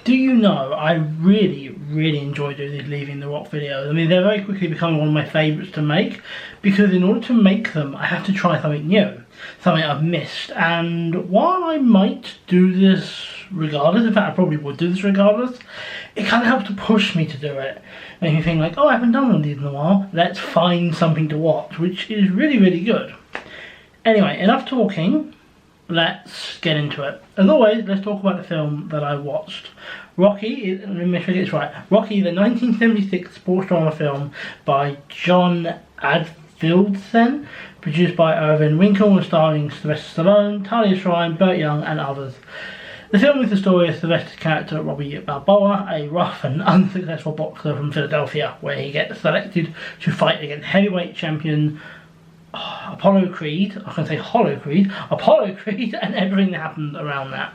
Do you know, I really enjoy doing these Leaving the Rock videos. I mean, they're very quickly becoming one of my favourites to make, because in order to make them, I have to try something new, something I've missed. And while I might do this regardless, in fact I probably would do this regardless, it kind of helps to push me to do it. Make me think like, oh, I haven't done one of these in a while, let's find something to watch, which is really good. Anyway, enough talking. Let's get into it. As always, let's talk about the film that I watched. Rocky, let me make sure I get this right. Rocky, the 1976 sports drama film by John Adfieldsen, produced by Irvin Winkle and starring Sylvester Stallone, Talia Shire, Burt Young and others. The film is the story of Sylvester's character Robbie Balboa, a rough and unsuccessful boxer from Philadelphia, where he gets selected to fight against heavyweight champion Apollo Creed, I can say Hollow Creed, Apollo Creed, and everything that happened around that.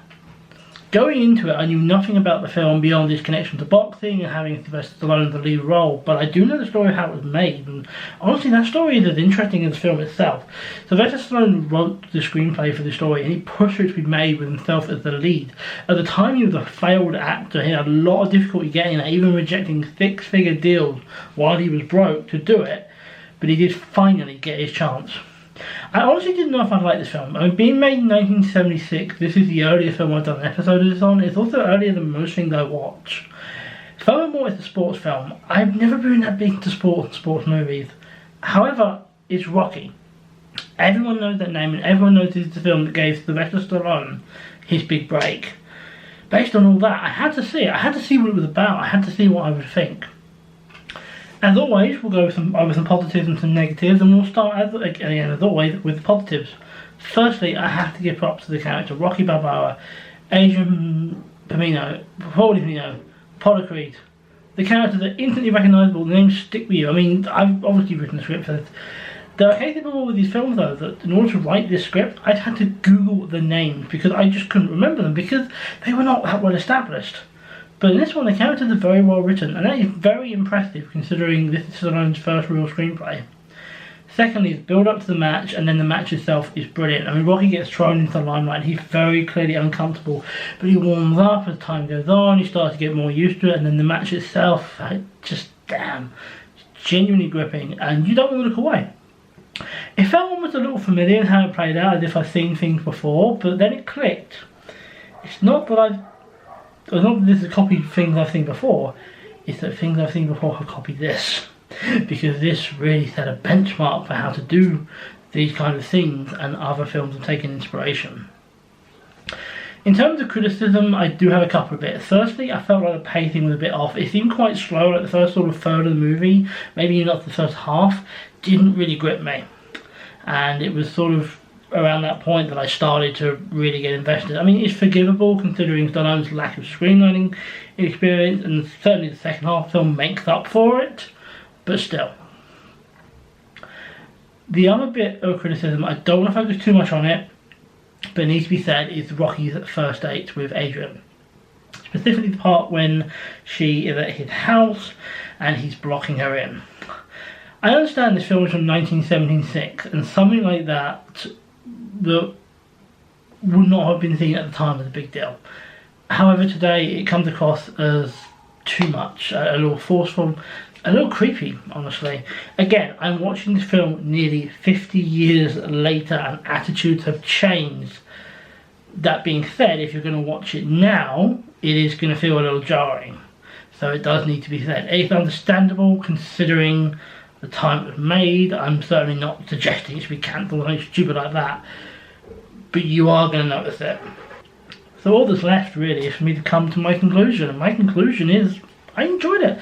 Going into it, I knew nothing about the film beyond its connection to boxing and having Sylvester Stallone in the lead role, but I do know the story of how it was made, and honestly that story is as interesting as the film itself. Sylvester Stallone wrote the screenplay for the story, and he pushed it to be made with himself as the lead. At the time he was a failed actor, he had a lot of difficulty getting it, even rejecting six-figure deals while he was broke to do it, but he did finally get his chance. I honestly didn't know if I'd like this film. I mean, being made in 1976, this is the earliest film I've done an episode of this on. It's also earlier than most things I watch. Furthermore, it's a sports film. I've never been that big into sports movies. However, it's Rocky. Everyone knows that name, and everyone knows this is the film that gave Sylvester Stallone his big break. Based on all that, I had to see it. I had to see what it was about. I had to see what I would think. As always, we'll go over some positives and some negatives, and we'll start, as always, with the positives. Firstly, I have to give props to the character, Rocky Balboa, Adrian Pamino, Apollo Creed. The characters are instantly recognisable, the names stick with you. I mean, I've obviously written the script for this. There are cases before with these films, though, that in order to write this script, I'd had to Google the names, because I just couldn't remember them, because they were not that well established. But in this one, the characters are very well written, and that is very impressive considering this is Stallone's first real screenplay. Secondly, the build up to the match, and then the match itself is brilliant. I mean, Rocky gets thrown into the limelight, and he's very clearly uncomfortable, but he warms up as time goes on, he starts to get more used to it, and then the match itself, just damn, genuinely gripping, and you don't want to look away. It felt almost a little familiar in how it played out, as if I've seen things before, but then it clicked. It's not that this is copied things I've seen before, it's that things I've seen before have copied this. Because this really set a benchmark for how to do these kind of things, and other films have taken inspiration. In terms of criticism, I do have a couple of bits. Firstly, I felt like the pacing was a bit off. It seemed quite slow, like the first sort of third of the movie, maybe not the first half, didn't really grip me. And it was sort of around that point that I started to really get invested. I mean, it's forgivable considering Stallone's lack of screenwriting experience, and certainly the second half film makes up for it, but still. The other bit of criticism, I don't want to focus too much on it, but it needs to be said, is Rocky's first date with Adrian. Specifically the part when she is at his house and he's blocking her in. I understand this film is from 1976, and something like that would not have been seen at the time as a big deal. However, today it comes across as too much, a little forceful, a little creepy, honestly. Again, I'm watching this film nearly 50 years later, and attitudes have changed. That being said, if you're going to watch it now, it is going to feel a little jarring. So it does need to be said. It's understandable considering the time it was made. I'm certainly not suggesting it should be cancelled or anything stupid like that, but you are going to notice it. So all that's left really is for me to come to my conclusion, and my conclusion is I enjoyed it.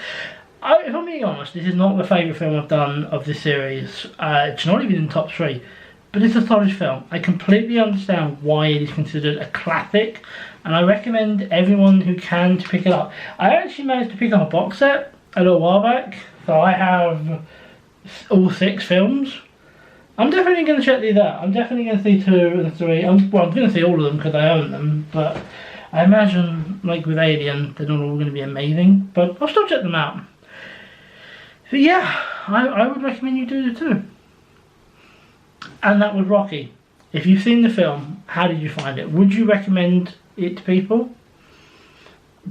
If I'm being honest, this is not the favourite film I've done of this series. It's not even in the top 3, but it's a solid film. I completely understand why it is considered a classic, and I recommend everyone who can to pick it up. I actually managed to pick up a box set a little while back, so I have all 6 films. I'm definitely going to check these out. I'm definitely going to see 2 and 3. I'm going to see all of them because I own them, but I imagine, like with Alien, they're not all going to be amazing, but I'll still check them out. But yeah, I would recommend you do the 2. And that was Rocky. If you've seen the film, how did you find it? Would you recommend it to people?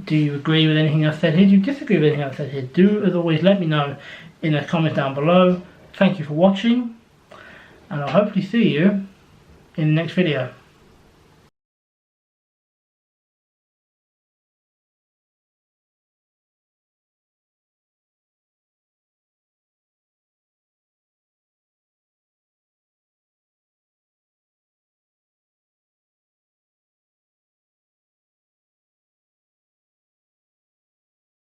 Do you agree with anything I've said here? Do you disagree with anything I've said here? Do, as always, let me know in the comments down below. Thank you for watching, and I'll hopefully see you in the next video.